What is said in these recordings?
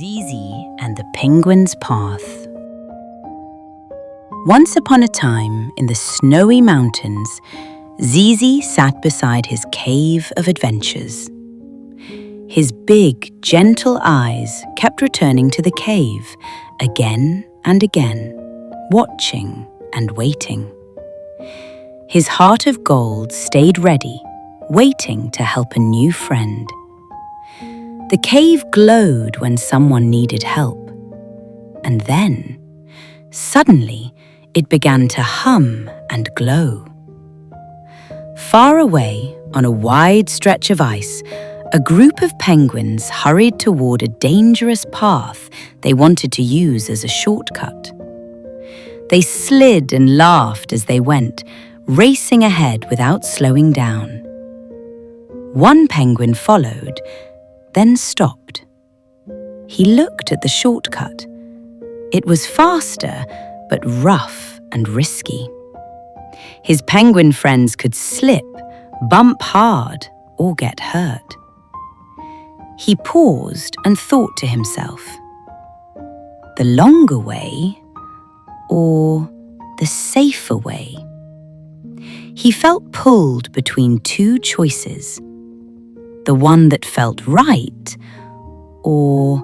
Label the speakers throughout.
Speaker 1: ZeeZee and the Penguin's Path. Once upon a time, in the snowy mountains, ZeeZee sat beside his cave of adventures. His big, gentle eyes kept returning to the cave again and again, watching and waiting. His heart of gold stayed ready, waiting to help a new friend. The cave glowed when someone needed help. And then, suddenly, it began to hum and glow. Far away, on a wide stretch of ice, a group of penguins hurried toward a dangerous path they wanted to use as a shortcut. They slid and laughed as they went, racing ahead without slowing down. One penguin followed, then stopped. He looked at the shortcut. It was faster, but rough and risky. His penguin friends could slip, bump hard, or get hurt. He paused and thought to himself, the longer way or the safer way? He felt pulled between two choices. The one that felt right, or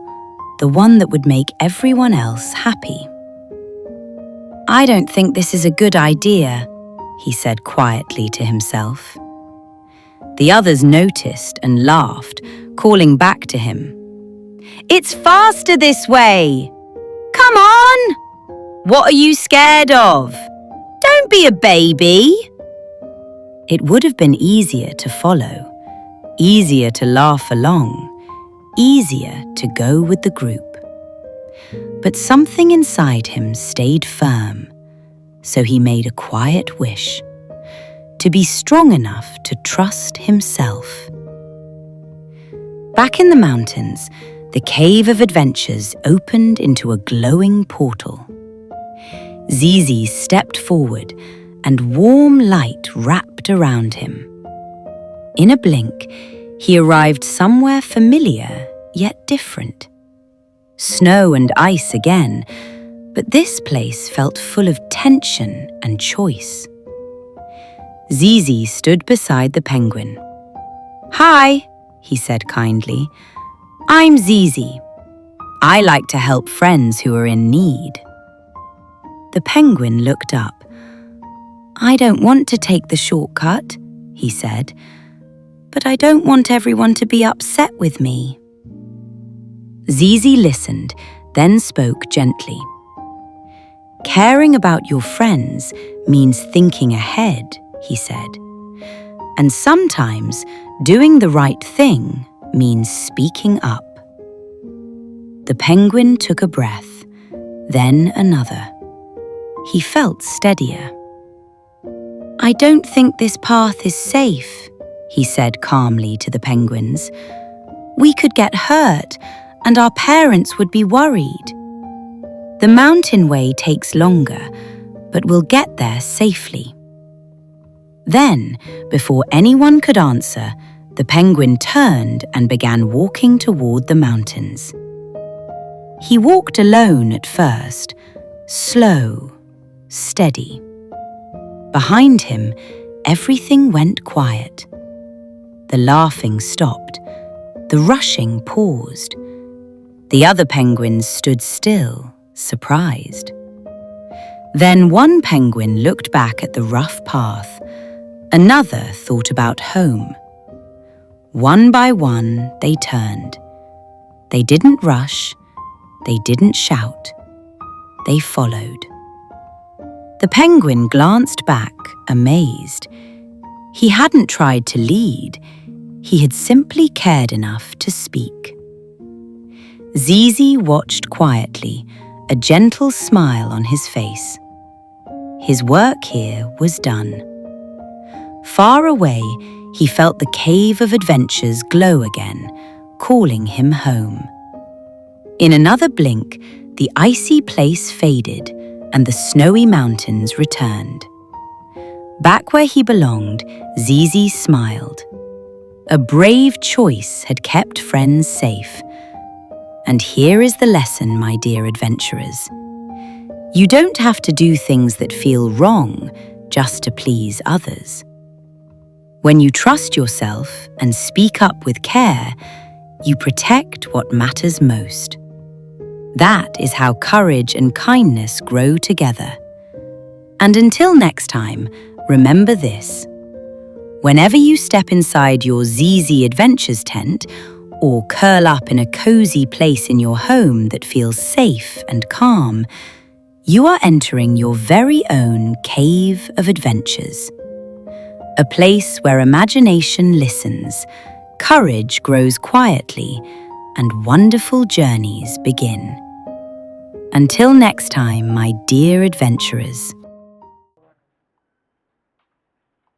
Speaker 1: the one that would make everyone else happy. "I don't think this is a good idea," he said quietly to himself. The others noticed and laughed, calling back to him, "It's faster this way! Come on! What are you scared of? Don't be a baby!" It would have been easier to follow, easier to laugh along, easier to go with the group. But something inside him stayed firm, so he made a quiet wish, to be strong enough to trust himself. Back in the mountains, the Cave of Adventures opened into a glowing portal. ZeeZee stepped forward, and warm light wrapped around him. In a blink, he arrived somewhere familiar yet different. Snow and ice again, but this place felt full of tension and choice. ZeeZee stood beside the penguin. "Hi," he said kindly. "I'm ZeeZee. I like to help friends who are in need." The penguin looked up. "I don't want to take the shortcut," he said, "but I don't want everyone to be upset with me." ZeeZee listened, then spoke gently. "Caring about your friends means thinking ahead," he said. "And sometimes doing the right thing means speaking up." The penguin took a breath, then another. He felt steadier. "I don't think this path is safe," he said calmly to the penguins. "We could get hurt, and our parents would be worried. The mountain way takes longer, but we'll get there safely." Then, before anyone could answer, the penguin turned and began walking toward the mountains. He walked alone at first, slow, steady. Behind him, everything went quiet. The laughing stopped. The rushing paused. The other penguins stood still, surprised. Then one penguin looked back at the rough path. Another thought about home. One by one, they turned. They didn't rush. They didn't shout. They followed. The penguin glanced back, amazed. He hadn't tried to lead. He had simply cared enough to speak. ZeeZee watched quietly, a gentle smile on his face. His work here was done. Far away, he felt the Cave of Adventures glow again, calling him home. In another blink, the icy place faded, and the snowy mountains returned. Back where he belonged, ZeeZee smiled. A brave choice had kept friends safe, And here is the lesson, my dear adventurers. You don't have to do things that feel wrong just to please others. When you trust yourself and speak up with care, you protect what matters most. That is how courage and kindness grow together. And until next time, remember this. Whenever you step inside your ZeeZee Adventures tent or curl up in a cozy place in your home that feels safe and calm, you are entering your very own cave of adventures. A place where imagination listens, courage grows quietly, and wonderful journeys begin. Until next time, my dear adventurers.